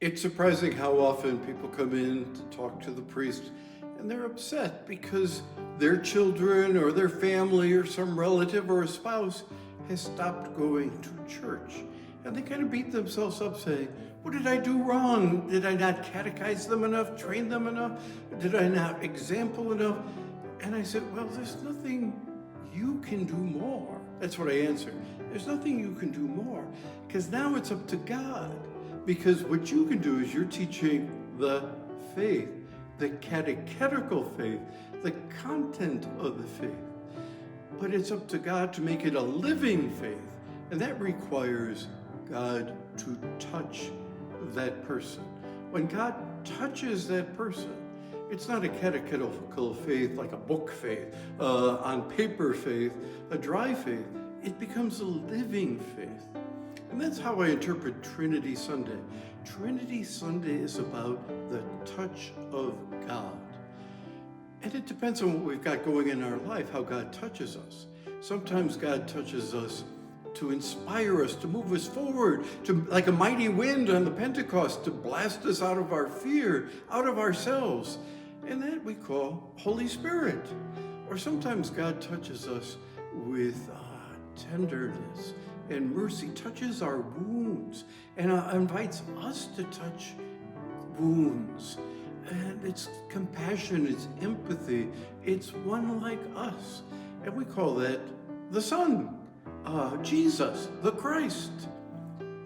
It's surprising how often people come in to talk to the priest and they're upset because their children or their family or some relative or a spouse has stopped going to church. And they kind of beat themselves up saying, what did I do wrong? Did I not catechize them enough, train them enough? Did I not example enough? And I said, well, there's nothing you can do more. That's what I answered. There's nothing you can do more because now it's up to God. Because what you can do is you're teaching the faith, the catechetical faith, the content of the faith. But it's up to God to make it a living faith. And that requires God to touch that person. When God touches that person, it's not a catechetical faith like a book faith, on paper faith, a dry faith. It becomes a living faith. And that's how I interpret Trinity Sunday. Trinity Sunday is about the touch of God. And it depends on what we've got going in our life, how God touches us. Sometimes God touches us to inspire us, to move us forward, to like a mighty wind on the Pentecost, to blast us out of our fear, out of ourselves. And that we call Holy Spirit. Or sometimes God touches us with tenderness and mercy, touches our wounds and invites us to touch wounds. And it's compassion, it's empathy, it's one like us. And we call that the Son, Jesus, the Christ.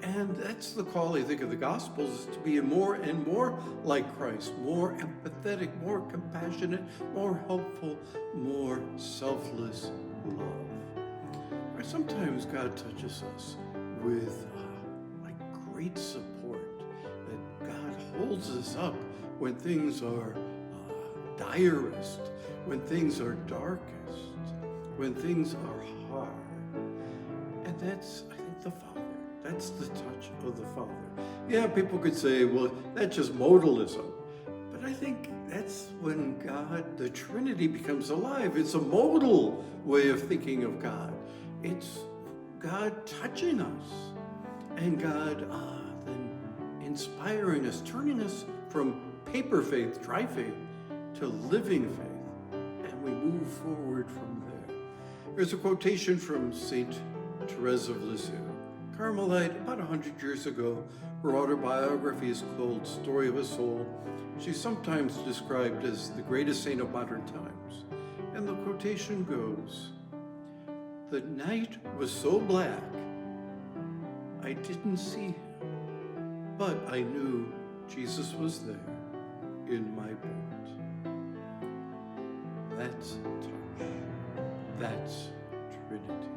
And that's the call, I think, of the Gospels, is to be more and more like Christ, more empathetic, more compassionate, more helpful, more selfless love. Or sometimes God touches us with like great support, that God holds us up when things are direst, when things are darkest, when things are hard. And that's, I think, the Father. That's the touch of the Father. Yeah, people could say, well, that's just modalism. But I think that's when God, the Trinity, becomes alive. It's a modal way of thinking of God. It's God touching us and God then inspiring us, turning us from paper faith, dry faith, to living faith. And we move forward from there. There's a quotation from St. Therese of Lisieux, Carmelite, about 100 years ago. Her autobiography is called Story of a Soul. She's sometimes described as the greatest saint of modern times. And the quotation goes, "The night was so black, I didn't see him, but I knew Jesus was there in my boat." That's touch. That's Trinity.